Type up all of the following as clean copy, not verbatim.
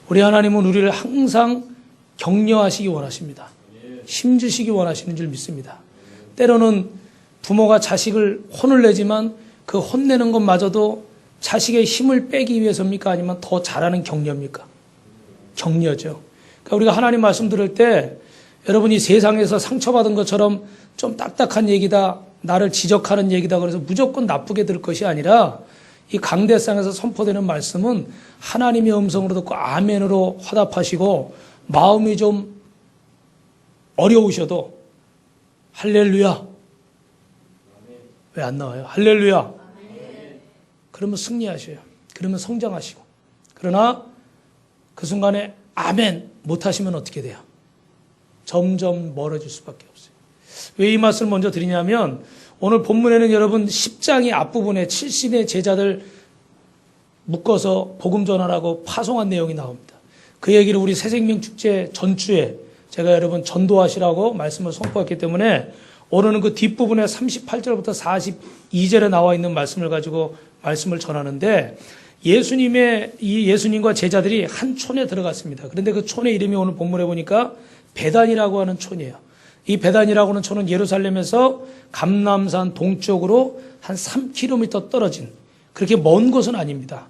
우리 하나님은 우리를 항상 격려하시기 원하십니다. 힘주시기 원하시는 줄 믿습니다. 때로는 부모가 자식을 혼을 내지만 그 혼내는 것마저도 자식의 힘을 빼기 위해서입니까? 아니면 더 잘하는 격려입니까? 격려죠. 그러니까 우리가 하나님 말씀 들을 때 여러분이 세상에서 상처받은 것처럼 좀 딱딱한 얘기다, 나를 지적하는 얘기다 그래서 무조건 나쁘게 들을 것이 아니라 이 강대상에서 선포되는 말씀은 하나님의 음성으로 듣고 아멘으로 화답하시고 마음이 좀 어려우셔도 할렐루야. 왜 안 나와요? 할렐루야. 그러면 승리하셔요. 그러면 성장하시고. 그러나 그 순간에 아멘 못하시면 어떻게 돼요? 점점 멀어질 수밖에 없어요. 왜 이 말씀을 먼저 드리냐면 오늘 본문에는 여러분 10장의 앞부분에 70의 제자들 묶어서 복음 전하라고 파송한 내용이 나옵니다. 그 얘기를 우리 새생명축제 전주에 제가 여러분 전도하시라고 말씀을 선포했기 때문에 오늘은 그 뒷부분에 38절부터 42절에 나와 있는 말씀을 가지고 말씀을 전하는데 예수님과 제자들이 한 촌에 들어갔습니다. 그런데 그 촌의 이름이 오늘 본문에 보니까 베단이라고 하는 촌이에요. 이 베단이라고 하는 촌은 예루살렘에서 감람산 동쪽으로 한 3km 떨어진 그렇게 먼 곳은 아닙니다.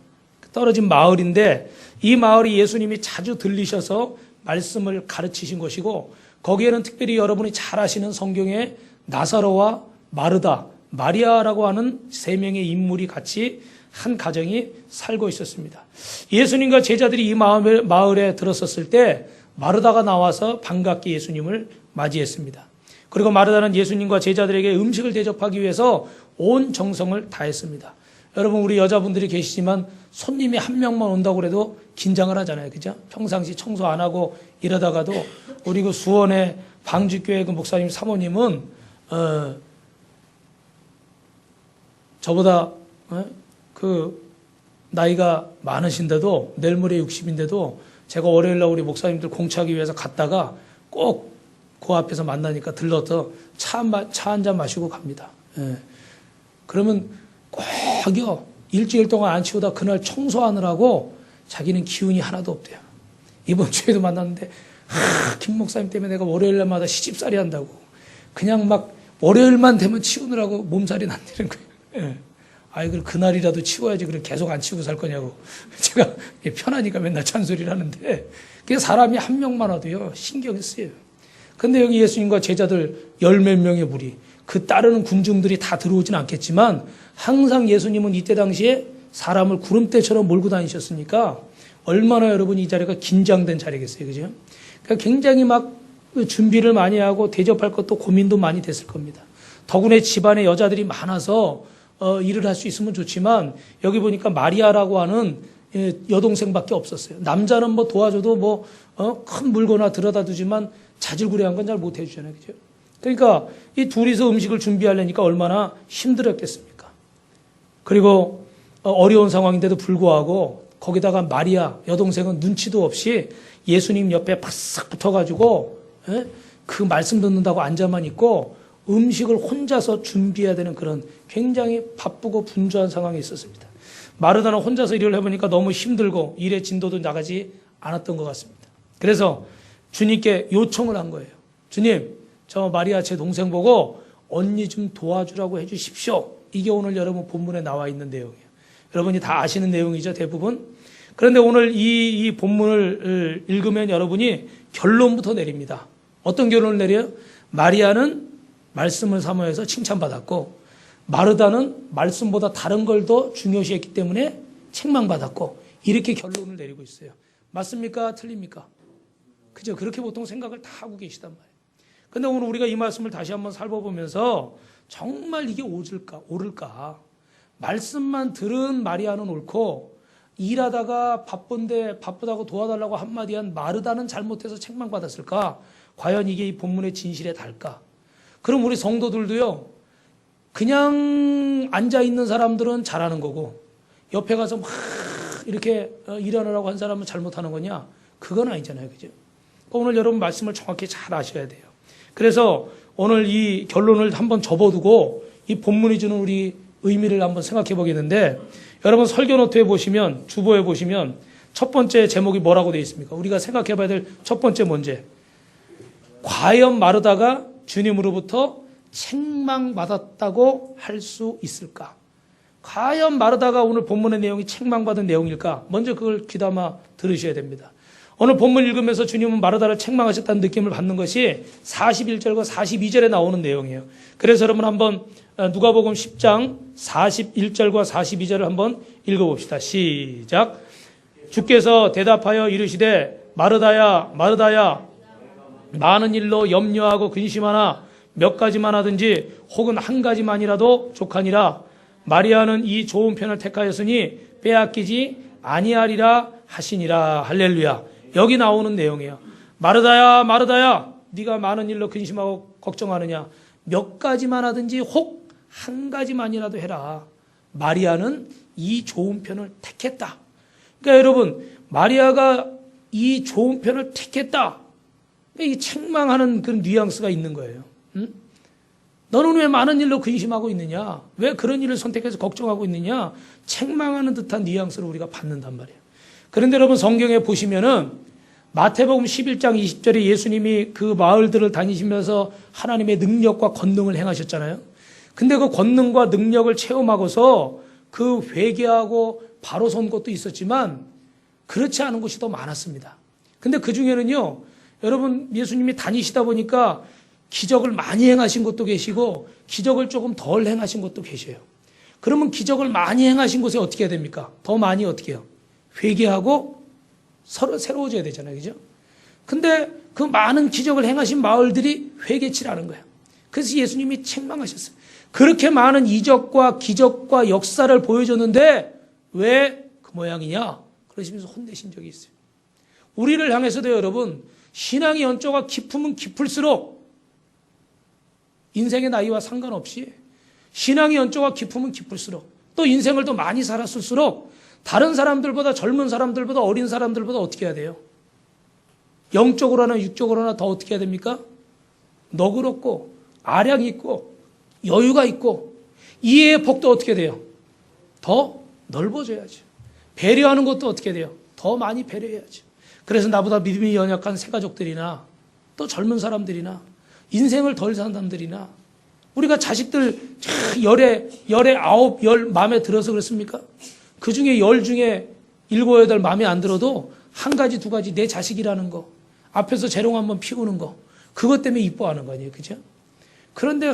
떨어진 마을인데 이 마을이 예수님이 자주 들리셔서 말씀을 가르치신 것이고 거기에는 특별히 여러분이 잘 아시는 성경에 나사로와 마르다, 마리아라고 하는 세 명의 인물이 같이 한 가정이 살고 있었습니다. 예수님과 제자들이 이 마을에 들었었을 때 마르다가 나와서 반갑게 예수님을 맞이했습니다. 그리고 마르다는 예수님과 제자들에게 음식을 대접하기 위해서 온 정성을 다했습니다. 여러분 우리 여자분들이 계시지만 손님이 한 명만 온다고 그래도 긴장을 하잖아요. 그죠? 평상시 청소 안 하고 이러다가도 우리 그 수원의 방주교회 그 목사님 사모님은 저보다 그 나이가 많으신데도 내일 모레 60인데도 제가 월요일날 우리 목사님들 공차하기 위해서 갔다가 꼭 그 앞에서 만나니까 들러서 차 한 잔 마시고 갑니다. 예. 그러면 꼭요 일주일 동안 안 치우다 그날 청소하느라고 자기는 기운이 하나도 없대요. 이번 주에도 만났는데 김 목사님 때문에 내가 월요일날마다 시집살이 한다고 그냥 막 월요일만 되면 치우느라고 몸살이 난다는 거예요. 예. 아이 그날이라도 치워야지 그럼 계속 안 치우고 살 거냐고 제가 편하니까 맨날 잔소리를 하는데 그게 사람이 한 명만 와도요 신경이 쓰여요. 근데 여기 예수님과 제자들 10몇 명의 무리 그 따르는 군중들이 다 들어오진 않겠지만 항상 예수님은 이때 당시에 사람을 구름대처럼 몰고 다니셨으니까 얼마나 여러분 이 자리가 긴장된 자리겠어요. 그죠? 그러니까 굉장히 막 준비를 많이 하고 대접할 것도 고민도 많이 됐을 겁니다. 더군에 집안에 여자들이 많아서 일을 할 수 있으면 좋지만 여기 보니까 마리아라고 하는 여동생밖에 없었어요. 남자는 뭐 도와줘도 큰 물거나 들여다 두지만 자질구레한 건 잘 못 해주잖아요. 그죠? 그러니까 이 둘이서 음식을 준비하려니까 얼마나 힘들었겠습니까? 그리고 어려운 상황인데도 불구하고 거기다가 마리아 여동생은 눈치도 없이 예수님 옆에 바싹 붙어가지고 그 말씀 듣는다고 앉아만 있고 음식을 혼자서 준비해야 되는 그런 굉장히 바쁘고 분주한 상황이 있었습니다. 마르다는 혼자서 일을 해보니까 너무 힘들고 일의 진도도 나가지 않았던 것 같습니다. 그래서 주님께 요청을 한 거예요. 주님, 저 마리아 제 동생 보고 언니 좀 도와주라고 해주십시오. 이게 오늘 여러분 본문에 나와 있는 내용이에요. 여러분이 다 아시는 내용이죠, 대부분. 그런데 오늘 이 본문을 읽으면 여러분이 결론부터 내립니다. 어떤 결론을 내려요? 마리아는 말씀을 사모해서 칭찬받았고 마르다는 말씀보다 다른 걸 더 중요시했기 때문에 책망받았고 이렇게 결론을 내리고 있어요. 맞습니까? 틀립니까? 그죠? 그렇게 보통 생각을 다 하고 계시단 말이에요. 근데 오늘 우리가 이 말씀을 다시 한번 살펴보면서 정말 이게 옳을까? 말씀만 들은 마리아는 옳고 일하다가 바쁘다고 도와달라고 한마디 한 마르다는 잘못해서 책망받았을까? 과연 이게 이 본문의 진실에 닿을까? 그럼 우리 성도들도요, 그냥 앉아있는 사람들은 잘하는 거고, 옆에 가서 막 이렇게 일하느라고 한 사람은 잘못하는 거냐? 그건 아니잖아요. 그죠? 오늘 여러분 말씀을 정확히 잘 아셔야 돼요. 그래서 오늘 이 결론을 한번 접어두고 이 본문이 주는 우리 의미를 한번 생각해 보겠는데 여러분 설교 노트에 보시면 주보에 보시면 첫 번째 제목이 뭐라고 되어 있습니까? 우리가 생각해 봐야 될 첫 번째 문제. 과연 마르다가 주님으로부터 책망받았다고 할 수 있을까? 과연 마르다가 오늘 본문의 내용이 책망받은 내용일까? 먼저 그걸 귀담아 들으셔야 됩니다. 오늘 본문 읽으면서 주님은 마르다를 책망하셨다는 느낌을 받는 것이 41절과 42절에 나오는 내용이에요. 그래서 여러분 한번 누가복음 10장 41절과 42절을 한번 읽어봅시다. 시작. 주께서 대답하여 이르시되 마르다야 마르다야 많은 일로 염려하고 근심하나 몇 가지만 하든지 혹은 한 가지만이라도 족하니라. 마리아는 이 좋은 편을 택하였으니 빼앗기지 아니하리라 하시니라. 할렐루야. 여기 나오는 내용이에요. 마르다야 마르다야 네가 많은 일로 근심하고 걱정하느냐. 몇 가지만 하든지 혹 한 가지만이라도 해라. 마리아는 이 좋은 편을 택했다. 그러니까 여러분 마리아가 이 좋은 편을 택했다. 이 책망하는 그런 뉘앙스가 있는 거예요. 응? 너는 왜 많은 일로 근심하고 있느냐? 왜 그런 일을 선택해서 걱정하고 있느냐? 책망하는 듯한 뉘앙스를 우리가 받는단 말이에요. 그런데 여러분 성경에 보시면은 마태복음 11장 20절에 예수님이 그 마을들을 다니시면서 하나님의 능력과 권능을 행하셨잖아요. 근데 그 권능과 능력을 체험하고서 그 회개하고 바로 선 곳도 있었지만 그렇지 않은 곳이 더 많았습니다. 근데 그 중에는요, 여러분 예수님이 다니시다 보니까 기적을 많이 행하신 곳도 계시고 기적을 조금 덜 행하신 곳도 계셔요. 그러면 기적을 많이 행하신 곳에 어떻게 해야 됩니까? 더 많이 어떻게 해요? 회개하고 서로 새로워져야 되잖아요. 그죠? 근데 그 많은 기적을 행하신 마을들이 회개치 않은 거예요. 그래서 예수님이 책망하셨어요. 그렇게 많은 이적과 기적과 역사를 보여줬는데 왜 그 모양이냐? 그러시면서 혼내신 적이 있어요. 우리를 향해서도 여러분 신앙의 연조가 깊으면 깊을수록 인생의 나이와 상관없이 신앙의 연조가 깊으면 깊을수록 또 인생을 더 많이 살았을수록 다른 사람들보다 젊은 사람들보다 어린 사람들보다 어떻게 해야 돼요? 영적으로나 육적으로나 더 어떻게 해야 됩니까? 너그럽고 아량이 있고 여유가 있고 이해의 폭도 어떻게 돼요? 더 넓어져야죠. 배려하는 것도 어떻게 돼요? 더 많이 배려해야죠. 그래서 나보다 믿음이 연약한 새가족들이나 또 젊은 사람들이나 인생을 덜 산 사람들이나 우리가 자식들 열에 아홉 열 마음에 들어서 그렇습니까? 그 중에 10 중에 7, 8 마음에 안 들어도 한 가지 두 가지 내 자식이라는 거 앞에서 재롱 한번 피우는 거 그것 때문에 이뻐하는 거 아니에요. 그죠? 그런데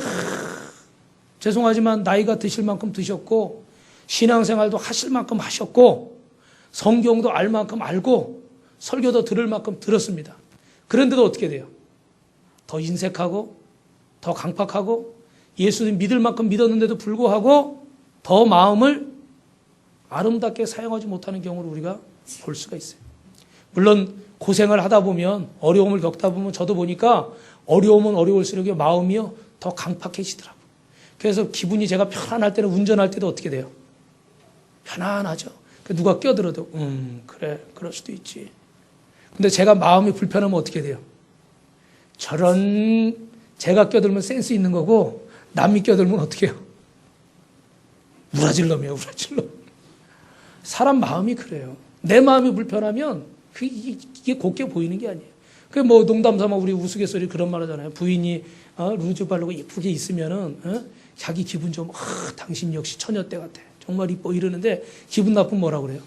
죄송하지만 나이가 드실 만큼 드셨고 신앙생활도 하실 만큼 하셨고 성경도 알 만큼 알고 설교도 들을 만큼 들었습니다. 그런데도 어떻게 돼요? 더 인색하고 더 강팍하고 예수님 믿을 만큼 믿었는데도 불구하고 더 마음을 아름답게 사용하지 못하는 경우를 우리가 볼 수가 있어요. 물론 고생을 하다 보면 어려움을 겪다 보면 저도 보니까 어려움은 어려울수록 마음이요 더 강팍해지더라고요. 그래서 기분이 제가 편안할 때는 운전할 때도 어떻게 돼요? 편안하죠. 누가 껴들어도 그래 그럴 수도 있지. 근데 제가 마음이 불편하면 어떻게 돼요? 저런 제가 껴들면 센스 있는 거고 남이 껴들면 어떻게 해요? 우라질놈이에요. 우라질놈. 사람 마음이 그래요. 내 마음이 불편하면 이게 곱게 보이는 게 아니에요. 그 뭐 농담삼아 우리 우스갯소리 그런 말 하잖아요. 부인이 루즈 바르고 예쁘게 있으면은 자기 기분 좀 당신 역시 처녀때 같아. 정말 이뻐 이러는데 기분 나쁘면 뭐라 그래요?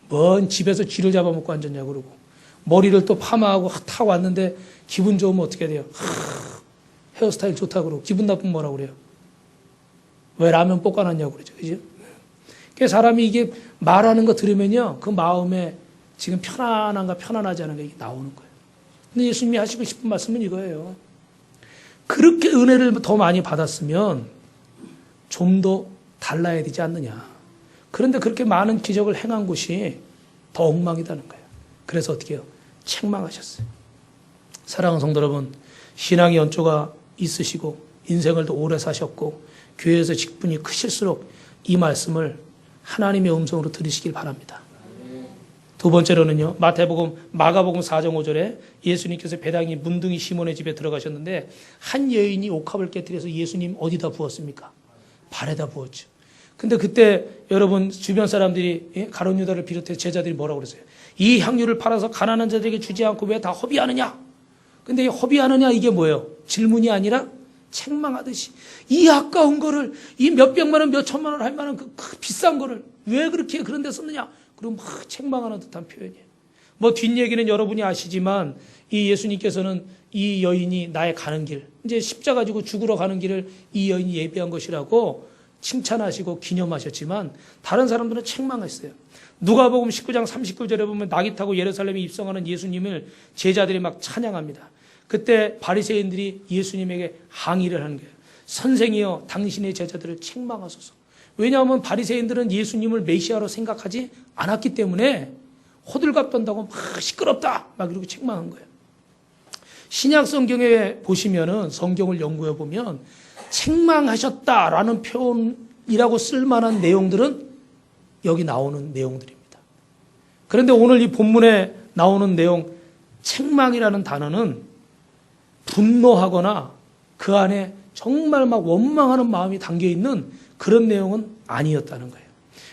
뭔 집에서 쥐를 잡아먹고 앉았냐 그러고 머리를 또 파마하고 타 왔는데 기분 좋으면 어떻게 돼요? 헤어스타일 좋다 그러고 기분 나쁘면 뭐라 그래요? 왜 라면 볶아놨냐고 그러죠. 그죠? 그 사람이 이게 말하는 거 들으면요. 그 마음에 지금 편안한가 편안하지 않은가 이게 나오는 거예요. 근데 예수님이 하시고 싶은 말씀은 이거예요. 그렇게 은혜를 더 많이 받았으면 좀 더 달라야 되지 않느냐. 그런데 그렇게 많은 기적을 행한 곳이 더 엉망이다는 거예요. 그래서 어떻게 해요? 책망하셨어요. 사랑하는 성도 여러분, 신앙의 연조가 있으시고 인생을 더 오래 사셨고 교회에서 직분이 크실수록 이 말씀을 하나님의 음성으로 들으시길 바랍니다. 두 번째로는요, 마가복음 4장 5절에 예수님께서 배당이 문둥이 시몬의 집에 들어가셨는데 한 여인이 옥합을 깨뜨려서 예수님 어디다 부었습니까? 발에다 부었죠. 근데 그때 여러분 주변 사람들이 가룟 유다를 비롯해 제자들이 뭐라고 그랬어요? 이 향유를 팔아서 가난한 자들에게 주지 않고 왜 다 허비하느냐? 근데 이 허비하느냐 이게 뭐예요? 질문이 아니라 책망하듯이 이 아까운 거를 이 몇백만 원, 몇천만 원 할 만한 그 비싼 거를 왜 그렇게 그런 데 썼느냐? 그럼 막 책망하는 듯한 표현이에요. 뭐 뒷얘기는 여러분이 아시지만 이 예수님께서는 이 여인이 나의 가는 길, 이제 십자가 지고 죽으러 가는 길을 이 여인이 예비한 것이라고 칭찬하시고 기념하셨지만 다른 사람들은 책망했어요. 누가복음 19장 39절에 보면 낙이 타고 예루살렘에 입성하는 예수님을 제자들이 막 찬양합니다. 그때 바리새인들이 예수님에게 항의를 하는 거예요. 선생이여 당신의 제자들을 책망하소서. 왜냐하면 바리새인들은 예수님을 메시아로 생각하지 않았기 때문에 호들갑 떤다고 막 시끄럽다 막 이렇게 책망한 거예요. 신약 성경에 보시면은 성경을 연구해 보면 책망하셨다라는 표현이라고 쓸만한 내용들은 여기 나오는 내용들입니다. 그런데 오늘 이 본문에 나오는 내용 책망이라는 단어는 분노하거나 그 안에 정말 막 원망하는 마음이 담겨있는 그런 내용은 아니었다는 거예요.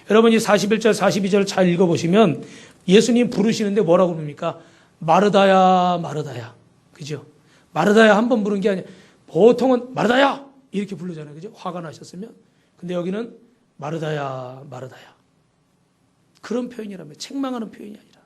여러분 이 41절 42절 잘 읽어보시면 예수님 부르시는데 뭐라고 부릅니까? 마르다야 마르다야. 그죠? 마르다야 한 번 부른 게 아니라 보통은 마르다야 이렇게 부르잖아요. 그죠? 화가 나셨으면. 근데 여기는 마르다야 마르다야. 그런 표현이라면 책망하는 표현이 아니라.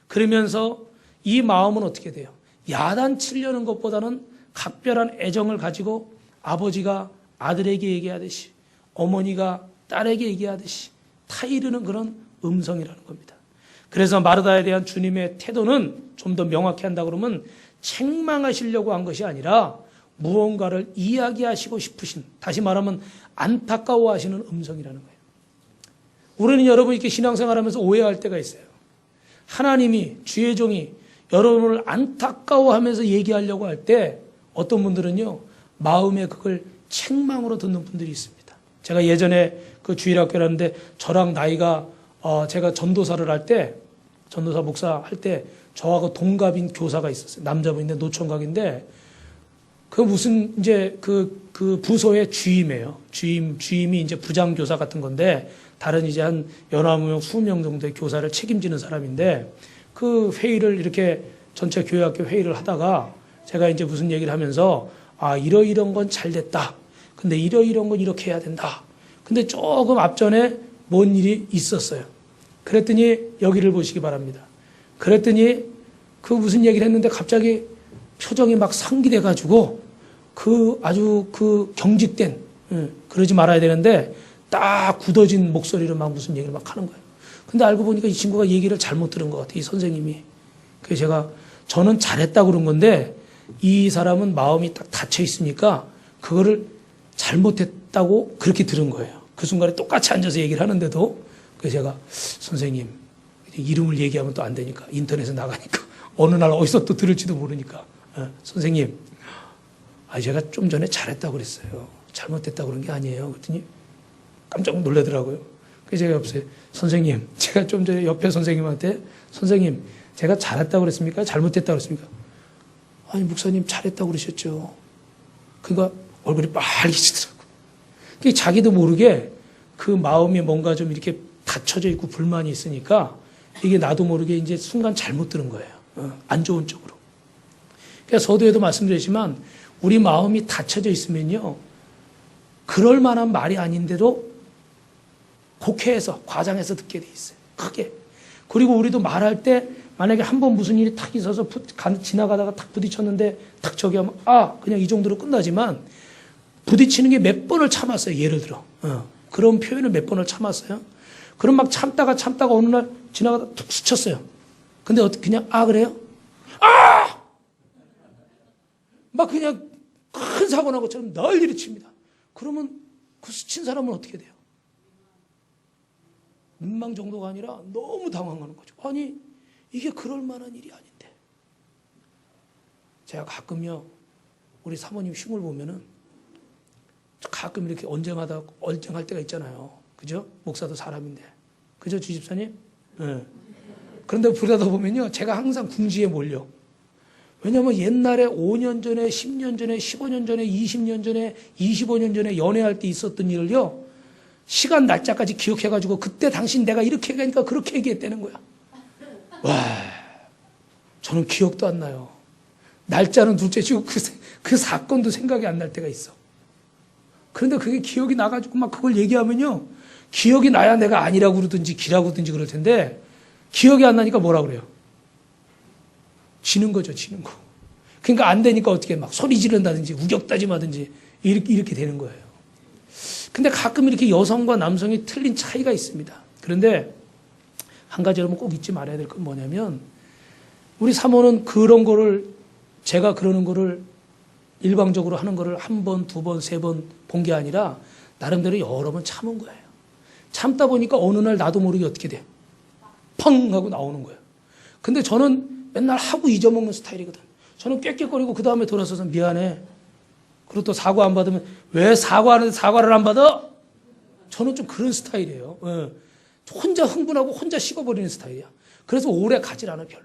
그러면서 이 마음은 어떻게 돼요? 야단치려는 것보다는 각별한 애정을 가지고 아버지가 아들에게 얘기하듯이 어머니가 딸에게 얘기하듯이 타이르는 그런 음성이라는 겁니다. 그래서 마르다에 대한 주님의 태도는 좀 더 명확히 한다 그러면 책망하시려고 한 것이 아니라 무언가를 이야기하시고 싶으신, 다시 말하면 안타까워하시는 음성이라는 거예요. 우리는 여러분 이렇게 신앙생활하면서 오해할 때가 있어요. 하나님이, 주의 종이 여러분을 안타까워하면서 얘기하려고 할 때 어떤 분들은요 마음에 그걸 책망으로 듣는 분들이 있습니다. 제가 예전에 그 주일학교를 하는데 저랑 나이가 제가 전도사를 할 때, 전도사 목사 할 때 저하고 동갑인 교사가 있었어요. 남자분인데 노총각인데 그 무슨 이제 그 부서의 주임이에요. 주임이 이제 부장교사 같은 건데 다른 이제 한 19명, 20명 정도의 교사를 책임지는 사람인데 그 회의를 이렇게 전체 교회학교 회의를 하다가 제가 이제 무슨 얘기를 하면서 이러이런 건 잘 됐다. 근데 이러이런 건 이렇게 해야 된다. 근데 조금 앞전에 뭔 일이 있었어요. 그랬더니 여기를 보시기 바랍니다. 그랬더니 그 무슨 얘기를 했는데 갑자기 표정이 막 상기돼 가지고 그 아주 그 경직된, 그러지 말아야 되는데 딱 굳어진 목소리로 막 무슨 얘기를 막 하는 거예요. 근데 알고 보니까 이 친구가 얘기를 잘못 들은 것 같아요. 이 선생님이. 그래서 저는 잘했다고 그런 건데 이 사람은 마음이 딱 닫혀 있으니까 그거를 잘못했다고 그렇게 들은 거예요. 그 순간에 똑같이 앉아서 얘기를 하는데도 그래서 제가 선생님 이름을 얘기하면 또 안 되니까 인터넷에 나가니까 어느 날 어디서 또 들을지도 모르니까 선생님 제가 좀 전에 잘했다고 그랬어요. 잘못했다고 그런 게 아니에요. 그랬더니 깜짝 놀라더라고요. 그래서 제가 옆에 선생님 제가 좀 전에 옆에 선생님한테 선생님 제가 잘했다고 그랬습니까? 잘못했다고 그랬습니까? 아니 목사님 잘했다고 그러셨죠. 그러니까 얼굴이 빨개지더라고요. 자기도 모르게 그 마음이 뭔가 좀 이렇게 닫혀져 있고 불만이 있으니까 이게 나도 모르게 이제 순간 잘못 들은 거예요. 안 좋은 쪽으로. 그래서 서두에도 말씀드렸지만 우리 마음이 닫혀져 있으면요. 그럴 만한 말이 아닌데도 곡해해서 과장해서 듣게 돼 있어요. 크게. 그리고 우리도 말할 때 만약에 한번 무슨 일이 탁 있어서 지나가다가 탁 부딪혔는데 탁 저기 하면 그냥 이 정도로 끝나지만 부딪히는 게 몇 번을 참았어요. 예를 들어. 그런 표현을 몇 번을 참았어요. 그럼 막 참다가 어느 날 지나가다 툭 스쳤어요. 근데 그냥 그래요? 막 그냥 큰 사고 난 것처럼 널리 칩니다. 그러면 그 스친 사람은 어떻게 돼요? 민망 정도가 아니라 너무 당황하는 거죠. 아니 이게 그럴 만한 일이 아닌데. 제가 가끔요 우리 사모님 흉을 보면은 가끔 이렇게 언쟁할 때가 있잖아요. 그죠? 목사도 사람인데. 그죠, 주집사님? 네. 그런데 그러다 보면요, 제가 항상 궁지에 몰려. 왜냐면 옛날에 5년 전에, 10년 전에, 15년 전에, 20년 전에, 25년 전에 연애할 때 있었던 일을요, 시간 날짜까지 기억해가지고 그때 당신 내가 이렇게 얘기하니까 그렇게 얘기했다는 거야. 와, 저는 기억도 안 나요. 날짜는 둘째치고 그 사건도 생각이 안 날 때가 있어. 그런데 그게 기억이 나가지고 막 그걸 얘기하면요. 기억이 나야 내가 아니라고 그러든지 기라고 그러든지 그럴 텐데 기억이 안 나니까 뭐라 그래요? 지는 거죠, 지는 거. 그러니까 안 되니까 어떻게 막 소리 지른다든지 우격다짐하든지 이렇게 되는 거예요. 근데 가끔 이렇게 여성과 남성이 틀린 차이가 있습니다. 그런데 한 가지 여러분 꼭 잊지 말아야 될 건 뭐냐면 우리 사모는 그런 거를 제가 그러는 거를 일방적으로 하는 거를 한 번, 두 번, 세 번 본 게 아니라 나름대로 여러 번 참은 거예요. 참다 보니까 어느 날 나도 모르게 어떻게 돼? 펑 하고 나오는 거예요. 근데 저는 맨날 하고 잊어먹는 스타일이거든. 저는 꾀꾀거리고 그 다음에 돌아서서 미안해. 그리고 또 사과 안 받으면 왜 사과를 안 받아? 저는 좀 그런 스타일이에요. 예. 혼자 흥분하고 혼자 식어버리는 스타일이야. 그래서 오래 가질 않아 별로.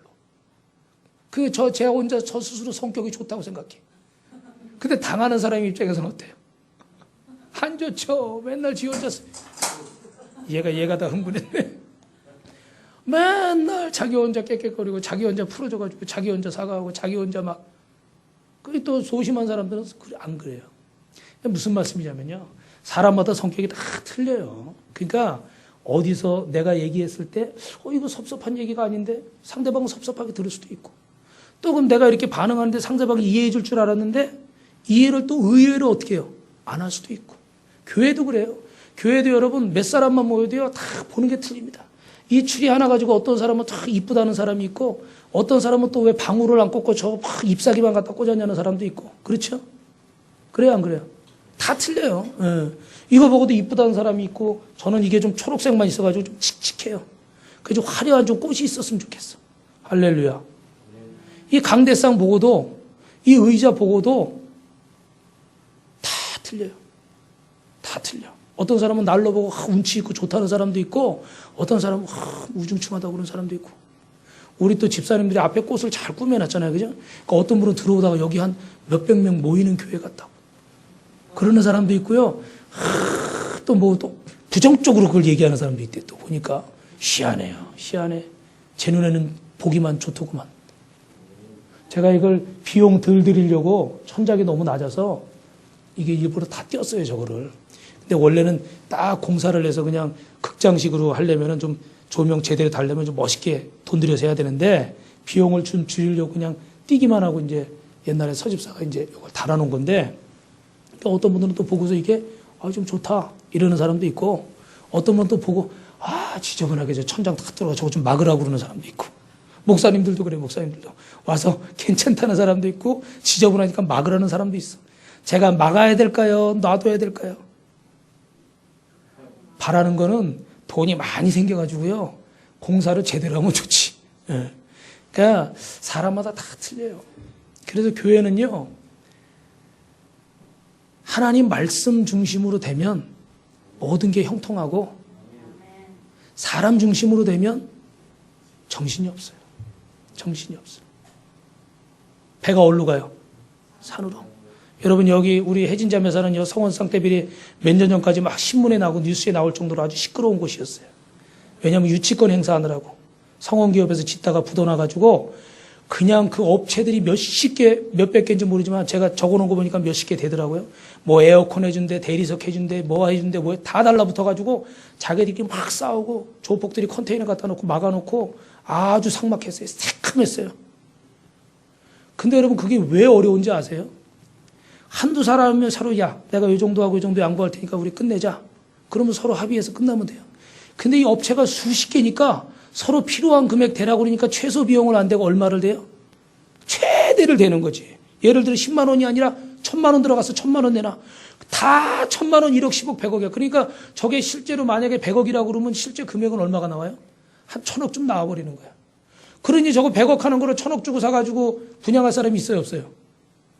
제가 혼자 저 스스로 성격이 좋다고 생각해. 근데 당하는 사람 입장에서는 어때요? 안 좋죠. 맨날 지 혼자 얘가 다 흥분했네. 맨날 자기 혼자 깨깨거리고 자기 혼자 풀어져가지고 자기 혼자 사과하고 자기 혼자 막. 그리고 또 소심한 사람들은 안 그래요. 무슨 말씀이냐면요. 사람마다 성격이 다 틀려요. 그러니까 어디서 내가 얘기했을 때 이거 섭섭한 얘기가 아닌데 상대방은 섭섭하게 들을 수도 있고 또 그럼 내가 이렇게 반응하는데 상대방이 이해해 줄 줄 알았는데 이해를 또 의외로 어떻게 해요? 안 할 수도 있고. 교회도 그래요. 교회도 여러분 몇 사람만 모여도요 다 보는 게 틀립니다. 이 추리 하나 가지고 어떤 사람은 다 이쁘다는 사람이 있고 어떤 사람은 또 왜 방울을 안 꽂고 저 막 잎사귀만 갖다 꽂았냐는 사람도 있고 그렇죠? 그래요 안 그래요? 다 틀려요. 예. 이거 보고도 이쁘다는 사람이 있고 저는 이게 좀 초록색만 있어가지고 좀 칙칙해요. 그래서 화려한 좀 꽃이 있었으면 좋겠어. 할렐루야. 이 강대상 보고도 이 의자 보고도 다 틀려요. 다 틀려. 어떤 사람은 날로 보고 운치 있고 좋다는 사람도 있고 어떤 사람은 우중충하다고 그러는 사람도 있고 우리 또 집사님들이 앞에 꽃을 잘 꾸며놨잖아요. 그죠? 그러니까 어떤 분은 들어오다가 여기 한 몇백 명 모이는 교회 같다고 그러는 사람도 있고요. 또 부정적으로 그걸 얘기하는 사람도 있대. 또 보니까 희한해요. 희한해. 제 눈에는 보기만 좋더구만. 제가 이걸 비용 덜 들이려고 천작이 너무 낮아서 이게 일부러 다 띄었어요, 저거를. 근데 원래는 딱 공사를 해서 그냥 극장식으로 하려면은 좀 조명 제대로 달려면 좀 멋있게 돈 들여서 해야 되는데 비용을 좀 줄이려고 그냥 띄기만 하고 이제 옛날에 서집사가 이제 이걸 달아놓은 건데 그러니까 어떤 분들은 또 보고서 이게 좀 좋다 이러는 사람도 있고 어떤 분은 또 보고 지저분하게 저 천장 다 들어가 저거 좀 막으라고 그러는 사람도 있고 목사님들도 그래요. 목사님들도 와서 괜찮다는 사람도 있고 지저분하니까 막으라는 사람도 있어. 제가 막아야 될까요? 놔둬야 될까요? 바라는 거는 돈이 많이 생겨가지고요. 공사를 제대로 하면 좋지. 예. 그러니까 사람마다 다 틀려요. 그래서 교회는요. 하나님 말씀 중심으로 되면 모든 게 형통하고 사람 중심으로 되면 정신이 없어요. 정신이 없어요. 배가 어디로 가요? 산으로. 여러분 여기 우리 혜진자매사는 성원 쌍떼빌이 몇 년 전까지 막 신문에 나오고 뉴스에 나올 정도로 아주 시끄러운 곳이었어요. 왜냐하면 유치권 행사하느라고 성원기업에서 짓다가 부도나가지고 그냥 그 업체들이 몇십 개, 몇백 개인지 모르지만 제가 적어놓은 거 보니까 몇십 개 되더라고요. 뭐 에어컨 해준대, 대리석 해준대, 뭐 해준대, 뭐 다 달라붙어가지고 자기들끼리 막 싸우고 조폭들이 컨테이너 갖다 놓고 막아놓고 아주 삭막했어요. 새카맸어요. 근데 여러분 그게 왜 어려운지 아세요? 한두 사람이면 서로 내가 이 정도 하고 이 정도 양보할 테니까 우리 끝내자. 그러면 서로 합의해서 끝나면 돼요. 근데 이 업체가 수십 개니까 서로 필요한 금액 대라고 그러니까 최소 비용을 안 대고 얼마를 대요? 최대를 대는 거지. 예를 들어 10만 원이 아니라 1000만 원 들어가서 1000만 원 내놔. 다 1000만 원, 1억, 10억, 100억이야. 그러니까 저게 실제로 만약에 100억이라고 그러면 실제 금액은 얼마가 나와요? 한 1000억쯤 나와버리는 거야. 그러니 저거 100억 하는 거를 1000억 주고 사가지고 분양할 사람이 있어요, 없어요?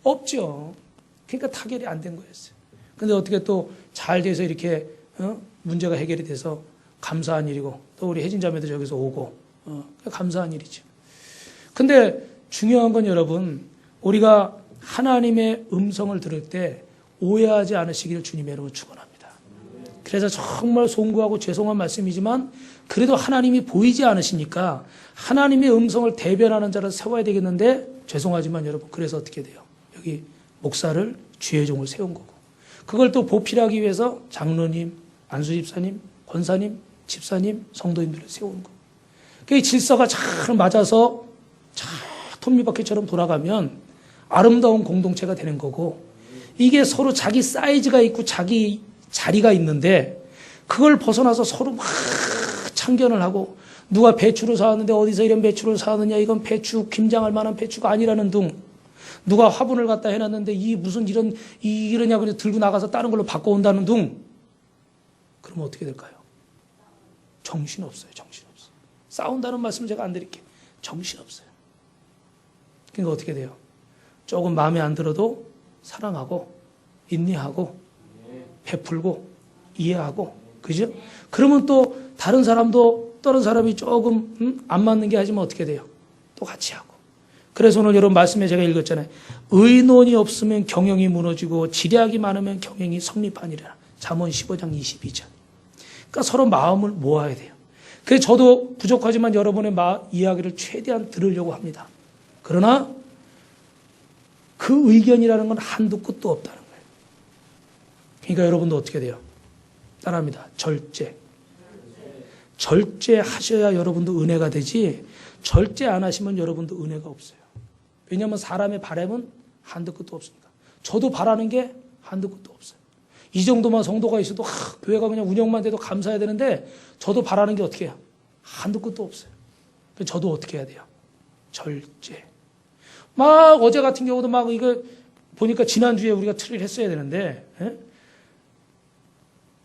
없죠. 그러니까 타결이 안 된 거였어요. 근데 어떻게 또 잘 돼서 이렇게 문제가 해결이 돼서 감사한 일이고 또 우리 혜진자매도 저기서 오고 감사한 일이죠. 근데 중요한 건 여러분 우리가 하나님의 음성을 들을 때 오해하지 않으시기를 주님의 이름으로 축원합니다. 그래서 정말 송구하고 죄송한 말씀이지만 그래도 하나님이 보이지 않으시니까 하나님의 음성을 대변하는 자를 세워야 되겠는데 죄송하지만 여러분 그래서 어떻게 돼요? 여기 목사를 주의 종을 세운 거고 그걸 또 보필하기 위해서 장로님, 안수집사님, 권사님, 집사님, 성도님들을 세우는 거. 그 질서가 잘 맞아서 잘 톱니바퀴처럼 돌아가면 아름다운 공동체가 되는 거고 이게 서로 자기 사이즈가 있고 자기 자리가 있는데 그걸 벗어나서 서로 막 참견을 하고 누가 배추를 사왔는데 어디서 이런 배추를 사왔느냐 이건 배추 김장할 만한 배추가 아니라는 둥 누가 화분을 갖다 해놨는데 이 무슨 이러냐고 들고 나가서 다른 걸로 바꿔온다는 둥 그러면 어떻게 될까요? 정신없어요. 정신없어요. 싸운다는 말씀 제가 안 드릴게요. 정신없어요. 그러니까 어떻게 돼요? 조금 마음에 안 들어도 사랑하고 인내하고 베풀고 이해하고 그죠? 그러면 또 다른 사람도 다른 사람이 조금 안 맞는 게 하지만 어떻게 돼요? 또 같이 하고. 그래서 오늘 여러분 말씀에 제가 읽었잖아요. 의논이 없으면 경영이 무너지고 지략이 많으면 경영이 성립하니라. 잠언 15장 22절. 그러니까 서로 마음을 모아야 돼요. 그래서 저도 부족하지만 여러분의 이야기를 최대한 들으려고 합니다. 그러나 그 의견이라는 건 한도 끝도 없다는 거예요. 그러니까 여러분도 어떻게 돼요? 따라합니다. 절제. 절제하셔야 여러분도 은혜가 되지 절제 안 하시면 여러분도 은혜가 없어요. 왜냐하면 사람의 바람은 한도 끝도 없으니까. 저도 바라는 게 한도 끝도 없어요. 이 정도만 성도가 있어도 교회가 그냥 운영만 돼도 감사해야 되는데 저도 바라는 게 어떻게 해요? 한도 끝도 없어요. 저도 어떻게 해야 돼요? 절제. 막 어제 같은 경우도 막 이거 보니까 지난주에 우리가 트리를 했어야 되는데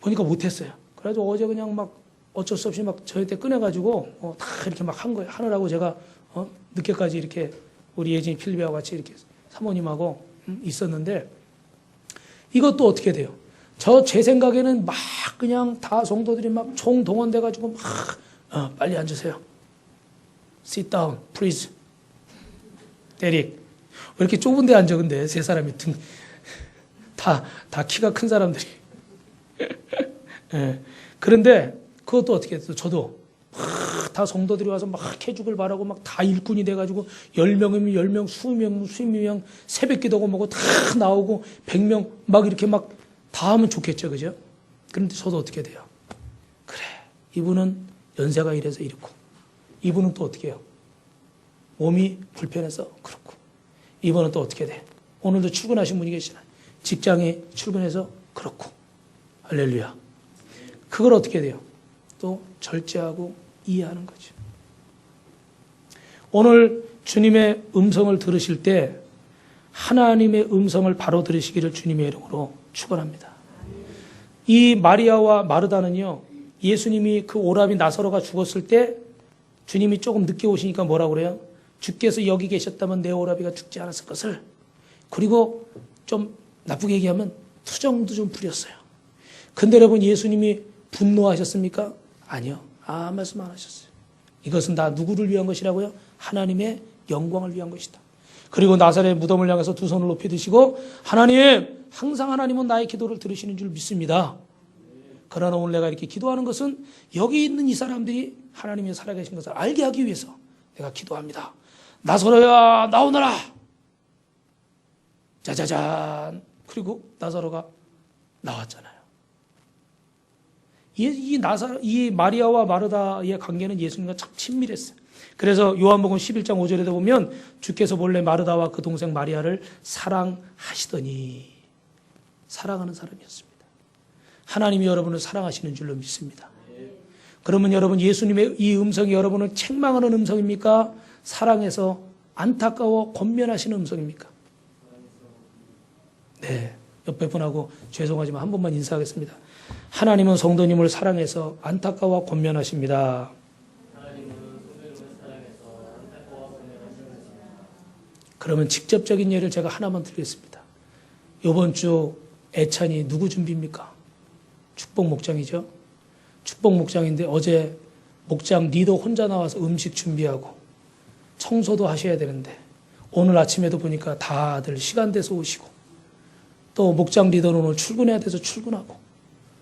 보니까 못했어요. 그래가지고 어제 그냥 막 어쩔 수 없이 막 저희 때 꺼내가지고 다 이렇게 막 한 거예요. 하느라고 제가 늦게까지 이렇게 우리 예진이 필리비하고 같이 이렇게 사모님하고 있었는데 이것도 어떻게 돼요? 제 생각에는 막 그냥 다 성도들이 막 총동원돼가지고 막 빨리 앉으세요. Sit down, please. 데릭. 왜 이렇게 좁은 데 앉아 근데 세 사람이 다 키가 큰 사람들이. 네. 그런데 그것도 어떻게 했어? 저도 다 성도들이 와서 막 해죽을 바라고 막 다 일꾼이 돼가지고 10명이면 10명, 20명, 20명 새벽 기도고 뭐고 다 나오고 100명 막 이렇게 막 다 하면 좋겠죠. 그죠? 그런데 저도 어떻게 돼요? 그래. 이분은 연세가 이래서 이렇고 이분은 또 어떻게 해요? 몸이 불편해서 그렇고 이분은 또 어떻게 돼? 오늘도 출근하신 분이 계시나요? 직장에 출근해서 그렇고 할렐루야. 그걸 어떻게 돼요? 또 절제하고 이해하는 거죠. 오늘 주님의 음성을 들으실 때 하나님의 음성을 바로 들으시기를 주님의 이름으로 축원합니다. 이 마리아와 마르다는요. 예수님이 그 오라비 나사로가 죽었을 때 주님이 조금 늦게 오시니까 뭐라고 그래요? 주께서 여기 계셨다면 내 오라비가 죽지 않았을 것을. 그리고 좀 나쁘게 얘기하면 투정도 좀 부렸어요. 근데 여러분 예수님이 분노하셨습니까? 아니요. 아무 말씀 안 하셨어요. 이것은 다 누구를 위한 것이라고요? 하나님의 영광을 위한 것이다. 그리고 나사렛 무덤을 향해서 두 손을 높이 드시고 하나님, 항상 하나님은 나의 기도를 들으시는 줄 믿습니다. 그러나 오늘 내가 이렇게 기도하는 것은 여기 있는 이 사람들이 하나님이 살아계신 것을 알게 하기 위해서 내가 기도합니다. 나사로야 나오너라. 짜자잔. 그리고 나사로가 나왔잖아요. 이 마리아와 마르다의 관계는 예수님과 참 친밀했어요. 그래서 요한복음 11장 5절에도 보면 주께서 본래 마르다와 그 동생 마리아를 사랑하시더니 사랑하는 사람이었습니다. 하나님이 여러분을 사랑하시는 줄로 믿습니다. 그러면 여러분 예수님의 이 음성이 여러분을 책망하는 음성입니까? 사랑해서 안타까워 권면하시는 음성입니까? 네. 옆에 분하고 죄송하지만 한 번만 인사하겠습니다. 하나님은 성도님을 사랑해서 안타까워 권면하십니다. 그러면 직접적인 예를 제가 하나만 드리겠습니다. 이번 주 애찬이 누구 준비입니까? 축복 목장이죠. 축복 목장인데 어제 목장 리더 혼자 나와서 음식 준비하고 청소도 하셔야 되는데 오늘 아침에도 보니까 다들 시간 돼서 오시고 또 목장 리더는 오늘 출근해야 돼서 출근하고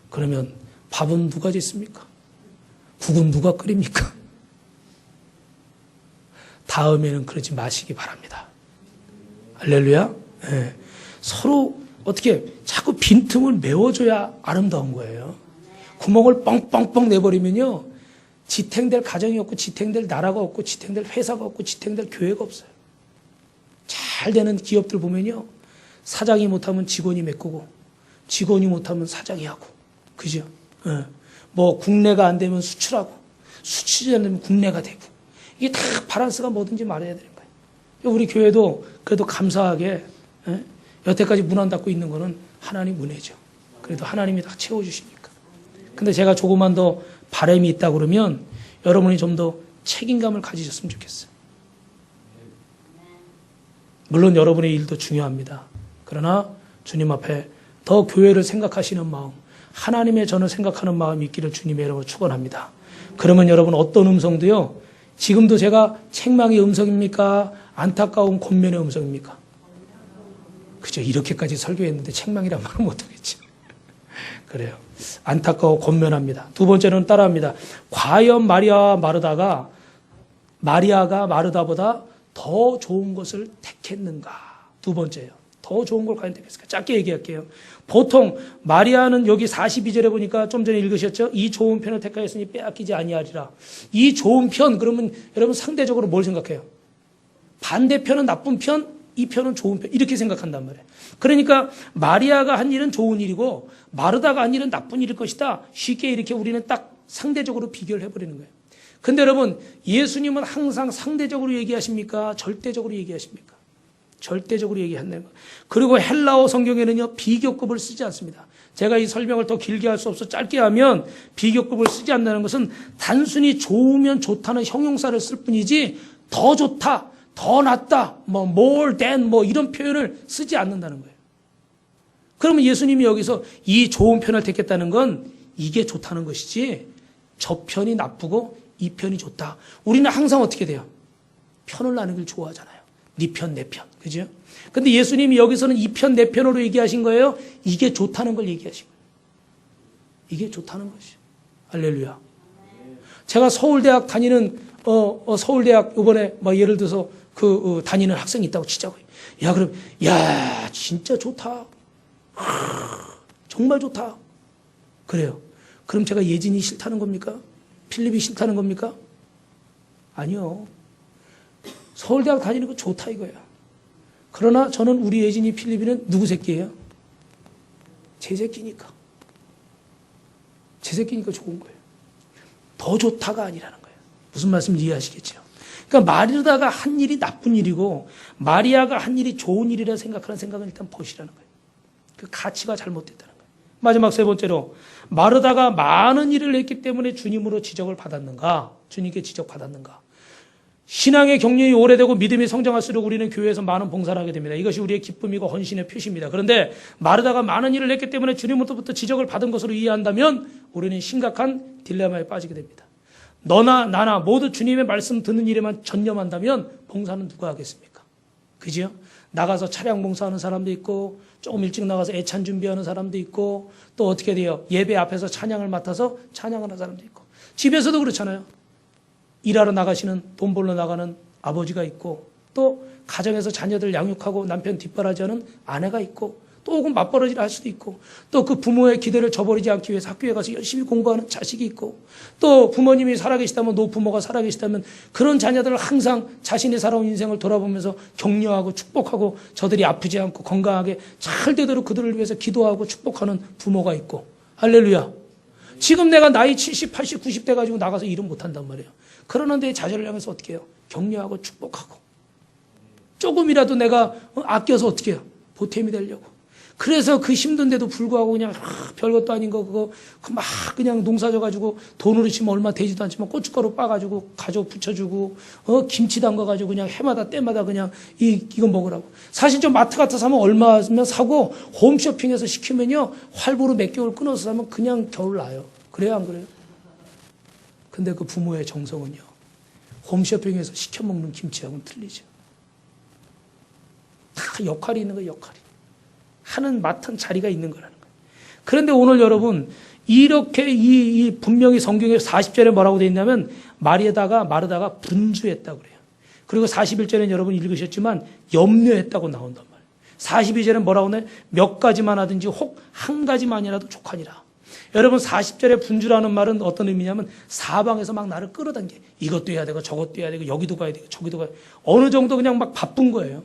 그러면 밥은 누가 짓습니까? 국은 누가 끓입니까? 다음에는 그러지 마시기 바랍니다. 할렐루야. 네. 서로 어떻게 자꾸 빈틈을 메워줘야 아름다운 거예요. 구멍을 뻥뻥뻥 내버리면요, 지탱될 가정이 없고 지탱될 나라가 없고 지탱될 회사가 없고 지탱될 교회가 없어요. 잘 되는 기업들 보면요, 사장이 못하면 직원이 메꾸고 직원이 못하면 사장이 하고, 그죠? 예. 뭐 국내가 안 되면 수출하고 수출이 안 되면 국내가 되고, 이게 다 바란스가 뭐든지 말해야 되는 거예요. 우리 교회도 그래도 감사하게, 예? 여태까지 문 안 닫고 있는 거는 하나님 은혜죠. 그래도 하나님이 다 채워주시니까. 근데 제가 조금만 더 바람이 있다 그러면 여러분이 좀 더 책임감을 가지셨으면 좋겠어요. 물론 여러분의 일도 중요합니다. 그러나 주님 앞에 더 교회를 생각하시는 마음, 하나님의 전을 생각하는 마음이 있기를 주님의 이름으로 축원합니다. 그러면 여러분 어떤 음성도요, 지금도 제가 책망의 음성입니까? 안타까운 권면의 음성입니까? 그죠? 이렇게까지 설교했는데 책망이란 말은 못하겠죠. 그래요. 안타까워 권면합니다. 두 번째는 따라합니다. 과연 마리아가 마르다보다 더 좋은 것을 택했는가? 두 번째요. 더 좋은 걸 과연 택했을까? 짧게 얘기할게요. 보통 마리아는 여기 42절에 보니까 좀 전에 읽으셨죠? 이 좋은 편을 택하였으니 빼앗기지 아니하리라. 이 좋은 편, 그러면 여러분 상대적으로 뭘 생각해요? 반대편은 나쁜 편, 이 편은 좋은 편, 이렇게 생각한단 말이에요. 그러니까 마리아가 한 일은 좋은 일이고 마르다가 한 일은 나쁜 일일 것이다. 쉽게 이렇게 우리는 딱 상대적으로 비교를 해버리는 거예요. 근데 여러분, 예수님은 항상 상대적으로 얘기하십니까? 절대적으로 얘기하십니까? 절대적으로 얘기한다는 거예요. 그리고 헬라어 성경에는요, 비교급을 쓰지 않습니다. 제가 이 설명을 더 길게 할 수 없어 짧게 하면, 비교급을 쓰지 않는다는 것은 단순히 좋으면 좋다는 형용사를 쓸 뿐이지 더 좋다, 더 낫다, 뭐 more than 뭐 이런 표현을 쓰지 않는다는 거예요. 그러면 예수님이 여기서 이 좋은 편을 택했다는 건 이게 좋다는 것이지, 저 편이 나쁘고 이 편이 좋다. 우리는 항상 어떻게 돼요? 편을 나누길 좋아하잖아요. 네 편, 내 편. 그죠? 근데 예수님이 여기서는 이 편, 내 편으로 얘기하신 거예요. 이게 좋다는 걸 얘기하신 거예요. 이게 좋다는 것이죠. 할렐루야. 제가 서울대학 다니는, 서울대학 이번에 막 예를 들어서 다니는 학생이 있다고 치자고요. 야, 그럼, 야, 진짜 좋다. 정말 좋다. 그래요. 그럼 제가 예진이 싫다는 겁니까? 필립이 싫다는 겁니까? 아니요. 서울대학 다니는 거 좋다 이거야. 그러나 저는 우리 예진이 필립이는 누구 새끼예요? 제 새끼니까. 제 새끼니까 좋은 거예요. 더 좋다가 아니라는 거예요. 무슨 말씀인지 이해하시겠죠? 그러니까 마르다가 한 일이 나쁜 일이고 마리아가 한 일이 좋은 일이라 생각하는 생각은 일단 버리라는 거예요. 그 가치가 잘못됐다는 거예요. 마지막 세 번째로, 마르다가 많은 일을 했기 때문에 주님으로 지적을 받았는가? 주님께 지적받았는가? 신앙의 경륜이 오래되고 믿음이 성장할수록 우리는 교회에서 많은 봉사를 하게 됩니다. 이것이 우리의 기쁨이고 헌신의 표시입니다. 그런데 마르다가 많은 일을 했기 때문에 주님으로부터 지적을 받은 것으로 이해한다면 우리는 심각한 딜레마에 빠지게 됩니다. 너나 나나 모두 주님의 말씀 듣는 일에만 전념한다면 봉사는 누가 하겠습니까? 그죠? 나가서 차량 봉사하는 사람도 있고, 조금 일찍 나가서 애찬 준비하는 사람도 있고, 또 어떻게 돼요? 예배 앞에서 찬양을 맡아서 찬양하는 사람도 있고, 집에서도 그렇잖아요. 일하러 나가시는, 돈 벌러 나가는 아버지가 있고, 또 가정에서 자녀들 양육하고 남편 뒷바라지하는 아내가 있고, 또 혹은 맞벌이를 할 수도 있고, 또 그 부모의 기대를 저버리지 않기 위해서 학교에 가서 열심히 공부하는 자식이 있고, 또 부모님이 살아계시다면, 노부모가 살아계시다면 그런 자녀들을 항상 자신이 살아온 인생을 돌아보면서 격려하고 축복하고, 저들이 아프지 않고 건강하게 잘 되도록 그들을 위해서 기도하고 축복하는 부모가 있고. 할렐루야. 지금 내가 나이 70, 80, 90대 가지고 나가서 일은 못한단 말이에요. 그러는데 자녀를 향해서 어떻게 해요? 격려하고 축복하고. 조금이라도 내가 아껴서 어떻게 해요? 보탬이 되려고. 그래서 그 힘든데도 불구하고 그냥 별것도 아닌 거 그거 막 그냥 농사 져가지고 돈으로 치면 얼마 되지도 않지만 고춧가루 빠가지고 가져 부쳐주고, 김치 담가가지고 그냥 해마다 때마다 그냥 이거 먹으라고. 사실 좀 마트 같아서 사면 얼마면 사고 홈쇼핑에서 시키면요 할부로 몇 개월 끊어서 사면 그냥 겨울 나요. 그래요 안 그래요? 근데 그 부모의 정성은요, 홈쇼핑에서 시켜 먹는 김치하고는 틀리죠. 다 역할이 있는 거예요. 역할이. 맡은 자리가 있는 거라는 거예요. 그런데 오늘 여러분, 이렇게 이 분명히 성경에 40절에 뭐라고 되어 있냐면 마르다가 분주했다고 그래요. 그리고 41절에는 여러분 읽으셨지만 염려했다고 나온단 말이에요. 42절에 뭐라고 하나요? 몇 가지만 하든지 혹 한 가지만이라도 족하니라. 여러분 40절에 분주라는 말은 어떤 의미냐면 사방에서 막 나를 끌어당겨. 이것도 해야 되고 저것도 해야 되고 여기도 가야 되고 저기도 가야 되고 어느 정도 그냥 막 바쁜 거예요.